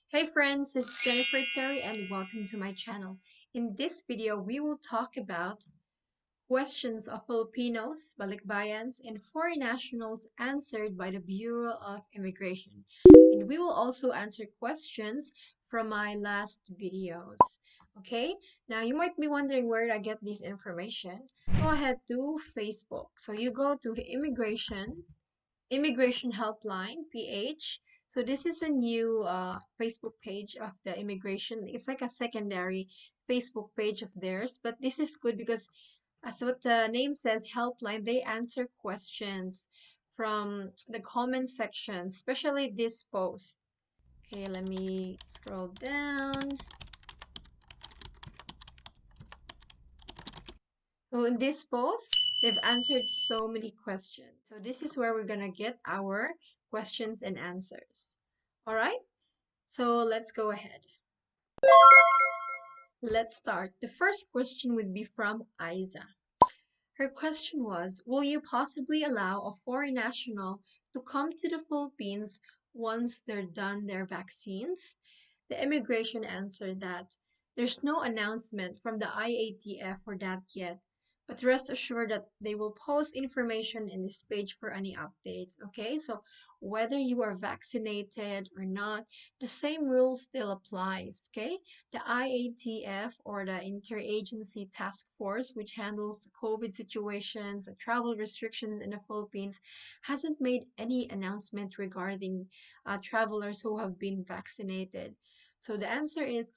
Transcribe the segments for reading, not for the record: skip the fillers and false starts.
Hey friends, it's Jennifer Terry and welcome to my channel. In this video, we will talk about questions of Filipinos, Balikbayans, and foreign nationals answered by the Bureau of Immigration. And we will also answer questions from my last videos. Okay, now you might be wondering where I get this information. Go ahead to Facebook. So you go to Immigration Helpline, PH. So this is a new Facebook page of the immigration. It's like a secondary Facebook page of theirs, but this is good because as what the name says, Helpline, they answer questions from the comment section, especially this post. Okay, let me scroll down. So in this post, they've answered so many questions. So this is where we're gonna get our questions and answers. All right, so let's go ahead. Let's start. The first question would be from Aiza. Her question was, will you possibly allow a foreign national to come to the Philippines once they're done their vaccines? The immigration answered that there's no announcement from the IATF for that yet, but rest assured that they will post information in this page for any updates. Okay, so whether you are vaccinated or not, the same rule still applies. Okay, the IATF or the Interagency Task Force, which handles the COVID situations, the travel restrictions in the Philippines, hasn't made any announcement regarding travelers who have been vaccinated. So the answer is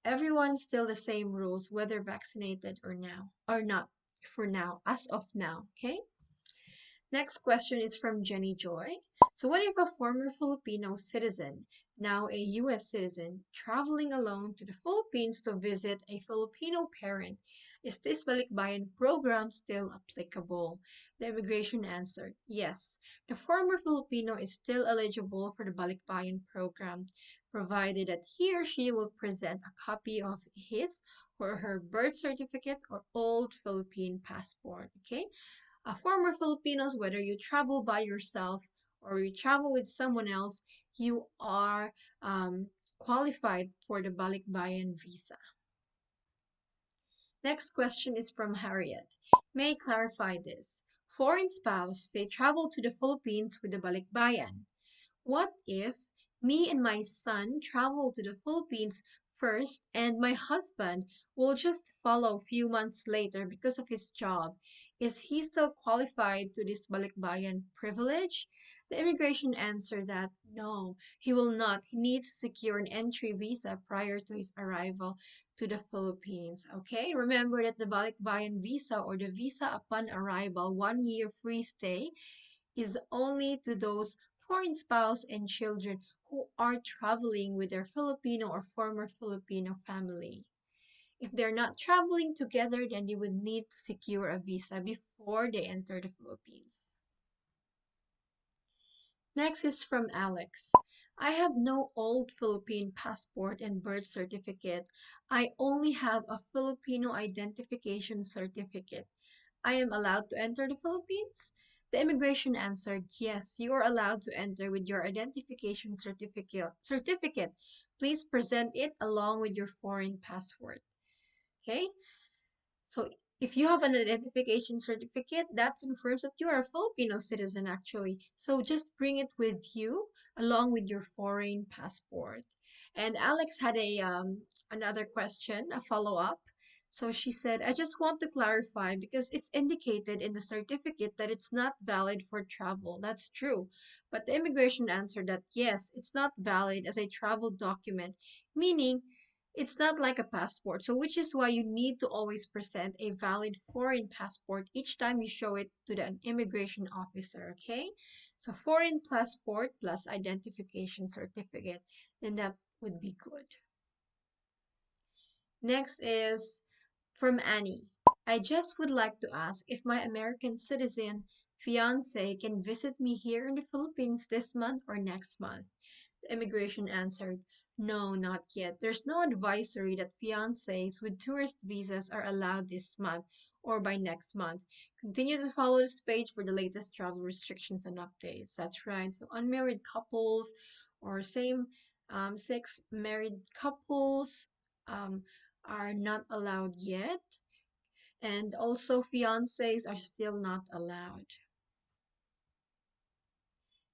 everyone's still the same rules, whether vaccinated or not for now, as of now. Okay. Next question is from Jenny Joy. So what if a former Filipino citizen, now a US citizen, traveling alone to the Philippines to visit a Filipino parent? Is this Balikbayan program still applicable? The immigration answered, yes. The former Filipino is still eligible for the Balikbayan program, provided that he or she will present a copy of his or her birth certificate or old Philippine passport. Okay? Former Filipinos, whether you travel by yourself or you travel with someone else, you are qualified for the Balikbayan visa. Next question is from Harriet. May I clarify this? Foreign spouse, they travel to the Philippines with the Balikbayan. What if me and my son travel to the Philippines first and my husband will just follow a few months later because of his job? Is he still qualified to this Balikbayan privilege? The immigration answered that no, he will not. He needs to secure an entry visa prior to his arrival to the Philippines. Okay, remember that the Balikbayan visa or the visa upon arrival, 1 year free stay, is only to those foreign spouse and children who are traveling with their Filipino or former Filipino family. If they're not traveling together, then you would need to secure a visa before they enter the Philippines. Next is from Alex. I have no old Philippine passport and birth certificate. I only have a Filipino identification certificate. I am allowed to enter the Philippines? The immigration answered, yes, you are allowed to enter with your identification certificate. Please present it along with your foreign passport. Okay? So if you have an identification certificate, that confirms that you are a Filipino citizen actually. So just bring it with you along with your foreign passport. And Alex had another question, a follow-up. So she said, I just want to clarify because it's indicated in the certificate that it's not valid for travel. That's true. But the immigration answered that yes, it's not valid as a travel document, meaning it's not like a passport. So which is why you need to always present a valid foreign passport each time you show it to the immigration officer, okay? So foreign passport plus identification certificate, then that would be good. Next is from Annie. I just would like to ask if my American citizen fiance can visit me here in the Philippines this month or next month. The immigration answered, no, not yet. There's no advisory that fiancés with tourist visas are allowed this month or by next month. Continue to follow this page for the latest travel restrictions and updates. That's right. So unmarried couples or same 6, married couples um, are not allowed yet. And also fiancés are still not allowed.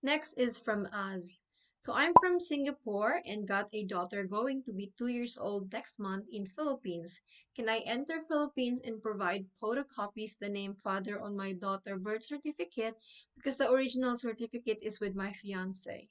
Next is from us. So I'm from Singapore and got a daughter going to be 2 years old next month in Philippines. Can I enter Philippines and provide photocopies the name father on my daughter birth certificate because the original certificate is with my fiance?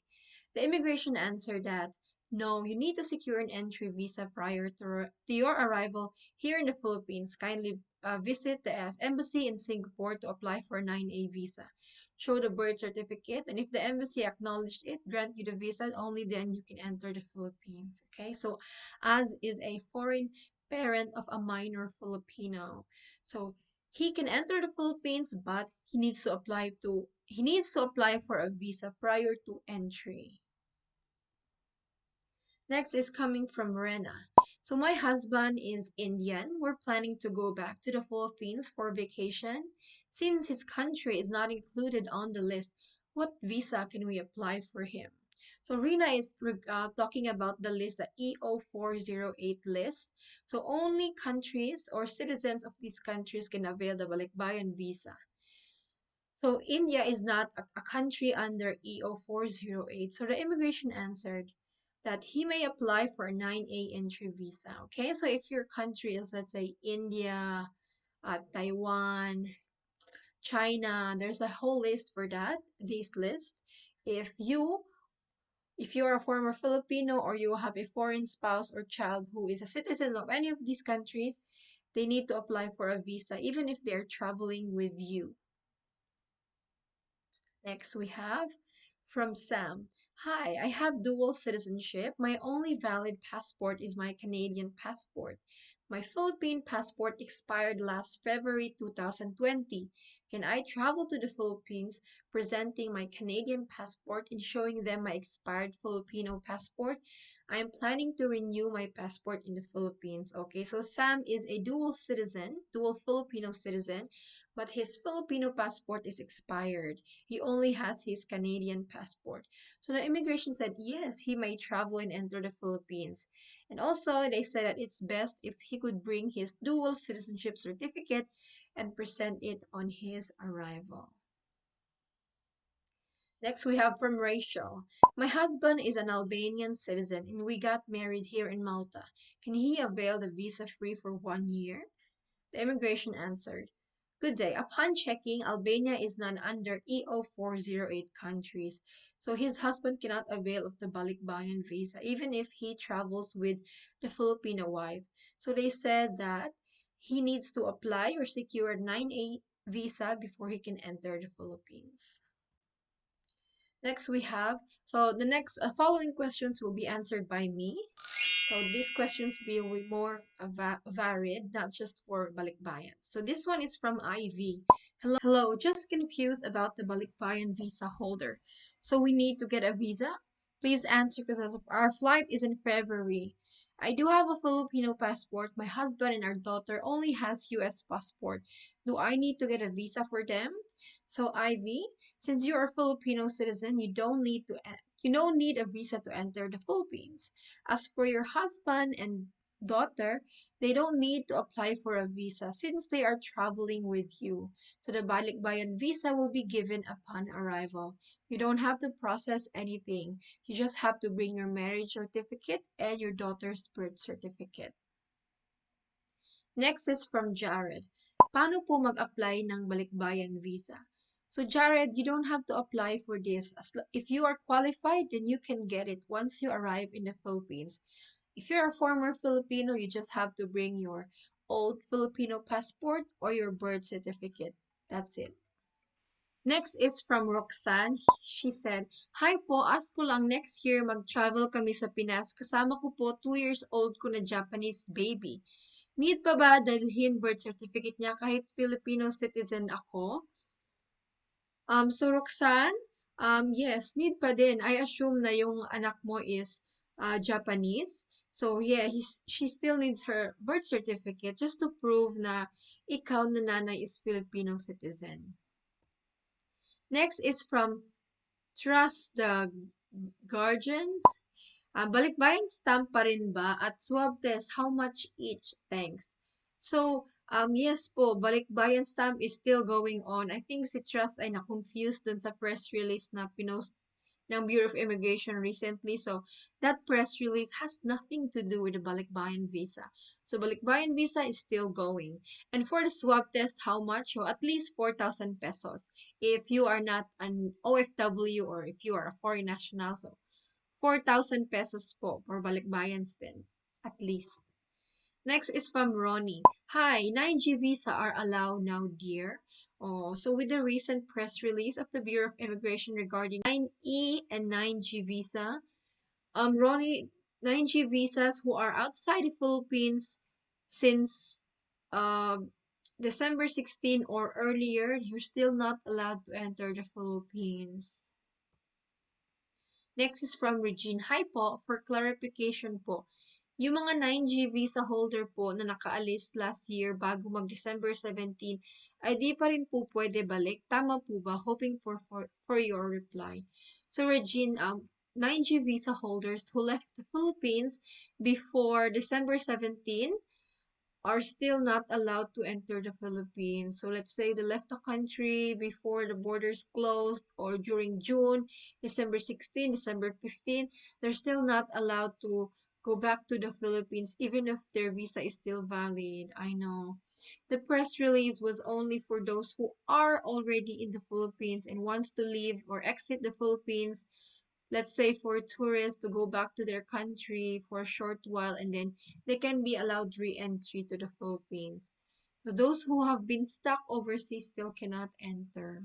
The immigration answered that no, you need to secure an entry visa prior to your arrival here in the Philippines. Kindly visit the embassy in Singapore to apply for a 9A visa. Show the birth certificate, and if the embassy acknowledged it, grant you the visa, only then you can enter the Philippines. Okay, so as is a foreign parent of a minor Filipino. So he can enter the Philippines, but he needs to apply for a visa prior to entry. Next is coming from Rena. So my husband is Indian. We're planning to go back to the Philippines for vacation. Since his country is not included on the list, what visa can we apply for him? So Rena is talking about the list, the EO408 list. So only countries or citizens of these countries can avail the Balikbayan visa. So India is not a country under EO408. So the immigration answered that he may apply for a 9A entry visa. Okay, so if your country is, let's say, India, Taiwan, China, there's a whole list for that, this list. If you if you're a former Filipino or you have a foreign spouse or child who is a citizen of any of these countries, they need to apply for a visa even if they're traveling with you. Next, we have from Sam. Hi, I have dual citizenship. My only valid passport is my Canadian passport. My Philippine passport expired last February 2020. Can I travel to the Philippines presenting my Canadian passport and showing them my expired Filipino passport? I am planning to renew my passport in the Philippines. Okay, so Sam is a dual citizen, dual Filipino citizen, but his Filipino passport is expired. He only has his Canadian passport. So the immigration said yes, he may travel and enter the Philippines. And also, they said that it's best if he could bring his dual citizenship certificate and present it on his arrival. Next, we have from Rachel. My husband is an Albanian citizen and we got married here in Malta. Can he avail the visa free for 1 year? The immigration answered, Good day. Upon checking, Albania is none under EO408 countries, so his husband cannot avail of the Balikbayan visa, even if he travels with the Filipino wife. So they said that he needs to apply or secure a 9A visa before he can enter the Philippines. Next we have, so the next following questions will be answered by me. So these questions will be more varied, not just for Balikbayan. So this one is from Ivy. Hello, just confused about the Balikbayan visa holder. So we need to get a visa? Please answer because our flight is in February. I do have a Filipino passport. My husband and our daughter only has US passport. Do I need to get a visa for them? So Ivy, since you're a Filipino citizen, you don't need a visa to enter the Philippines. As for your husband and daughter, they don't need to apply for a visa since they are traveling with you. So the Balikbayan visa will be given upon arrival. You don't have to process anything. You just have to bring your marriage certificate and your daughter's birth certificate. Next is from Jared. Paano po mag-apply ng Balikbayan visa? So Jared, you don't have to apply for this. If you are qualified, then you can get it once you arrive in the Philippines. If you're a former Filipino, you just have to bring your old Filipino passport or your birth certificate. That's it. Next is from Roxanne. She said, Hi po, ask ko lang next year mag-travel kami sa Pinas. Kasama ko po 2 years old ko na Japanese baby. Need pa ba dalhin birth certificate niya kahit Filipino citizen ako? So Roxanne, yes, need pa din. I assume na yung anak mo is Japanese. So yeah, she still needs her birth certificate just to prove na ikaw na nanay is Filipino citizen. Next is from Trust the Guardian. Balikbayan stamp pa rin ba at swab test, how much each? Thanks. So, yes po, Balikbayan stamp is still going on. I think si Trust ay na-confused dun sa press release na pinost ng Bureau of Immigration recently. So, that press release has nothing to do with the Balikbayan visa. So, Balikbayan visa is still going. And for the swab test, how much? So, at least 4,000 pesos. If you are not an OFW or if you are a foreign national, so 4,000 pesos po for Balikbayans din, at least. Next is from Ronnie. Hi, 9G visa are allowed now, dear. Oh, so with the recent press release of the Bureau of Immigration regarding 9E and 9G visa, Ronnie, 9G visas who are outside the Philippines since uh, December 16 or earlier, you're still not allowed to enter the Philippines. Next is from Regine. Hi po, for clarification po. Yung mga 9G visa holder po na nakaalis last year bago mag-December 17, ay di pa rin po pwede balik. Tama po ba? Hoping for your reply. So Regine, 9G visa holders who left the Philippines before December 17 are still not allowed to enter the Philippines. So let's say they left the country before the borders closed or during June, December 16, December 15, they're still not allowed to go back to the Philippines even if their visa is still valid. I know. The press release was only for those who are already in the Philippines and wants to leave or exit the Philippines, let's say for tourists to go back to their country for a short while and then they can be allowed re-entry to the Philippines. So those who have been stuck overseas still cannot enter.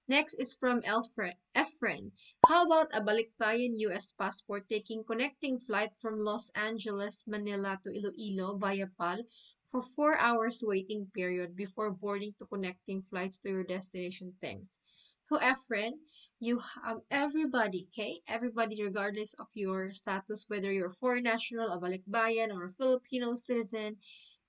Next is from Efren. How about a Balikbayan US passport taking connecting flight from Los Angeles, Manila to Iloilo via PAL for 4 hours waiting period before boarding to connecting flights to your destination? Thanks. So Efren, you have everybody, okay? Everybody regardless of your status, whether you're a foreign national, a Balikbayan, or a Filipino citizen,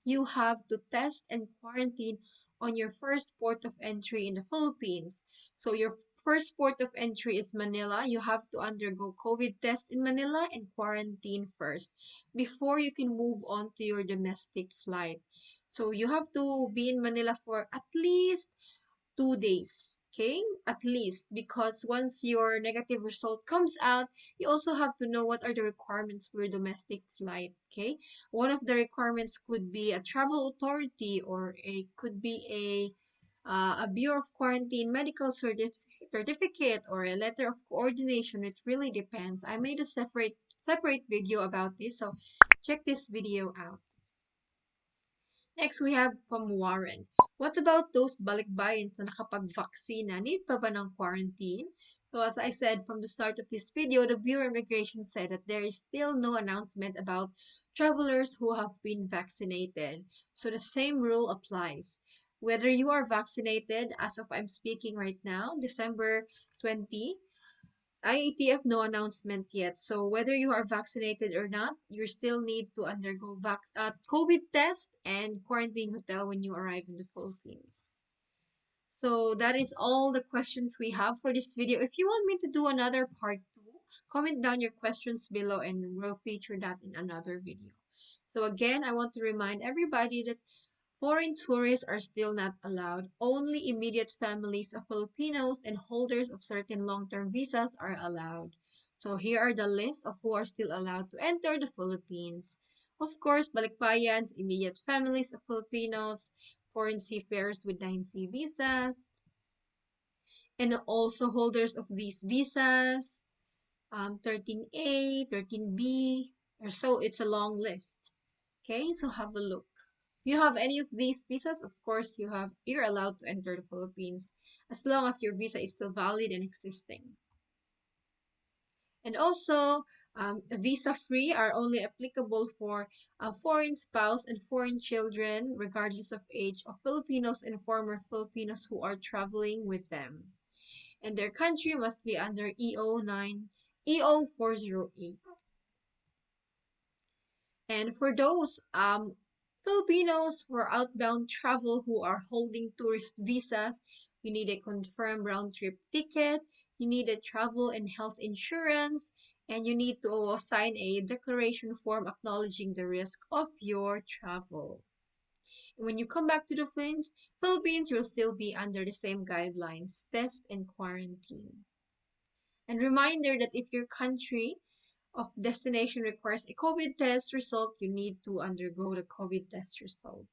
you have to test and quarantine on your first port of entry in the Philippines. So your first port of entry is Manila. You have to undergo COVID test in Manila and quarantine first before you can move on to your domestic flight. So you have to be in Manila for at least 2 days, okay, at least, because once your negative result comes out, you also have to know what are the requirements for your domestic flight. Okay, one of the requirements could be a travel authority or it could be a Bureau of Quarantine medical certificate or a letter of coordination. It really depends. I made a separate video about this, so check this video out. Next, we have from Warren. What about those balikbayans na nakapag-vaccina? Need pa ba ng quarantine? So as I said from the start of this video, the Bureau of Immigration said that there is still no announcement about travelers who have been vaccinated. So the same rule applies. Whether you are vaccinated, as of I'm speaking right now, December 20, IATF no announcement yet. So whether you are vaccinated or not, you still need to undergo COVID test and quarantine hotel when you arrive in the Philippines. So that is all the questions we have for this video. If you want me to do another part 2, comment down your questions below and we'll feature that in another video. So again, I want to remind everybody that foreign tourists are still not allowed. Only immediate families of Filipinos and holders of certain long-term visas are allowed. So here are the list of who are still allowed to enter the Philippines. Of course, Balikbayans, immediate families of Filipinos, foreign seafarers with 9C visas, and also holders of these visas, 13A, 13B, or so it's a long list. Okay, so have a look. If you have any of these visas, of course you're allowed to enter the Philippines as long as your visa is still valid and existing. And also, visa-free are only applicable for a foreign spouse and foreign children, regardless of age, of Filipinos and former Filipinos who are traveling with them. And their country must be under EO 408. And for those Filipinos for outbound travel who are holding tourist visas, you need a confirmed round-trip ticket, you need a travel and health insurance, And you need to sign a declaration form acknowledging the risk of your travel. When you come back to the Philippines, you'll still be under the same guidelines, test and quarantine. And reminder that if your country of destination requires a COVID test result, you need to undergo the COVID test result.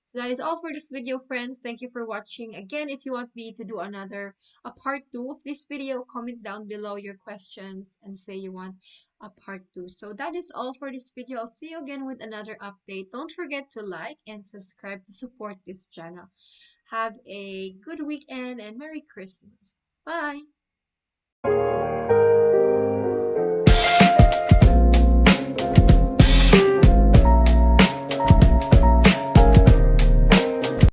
So that is all for this video, friends. Thank you for watching. Again, if you want me to do a part 2 of this video, comment down below your questions and say you want a part 2. So that is all for this video. I'll see you again with another update. Don't forget to like and subscribe to support this channel. Have a good weekend and Merry Christmas. Bye!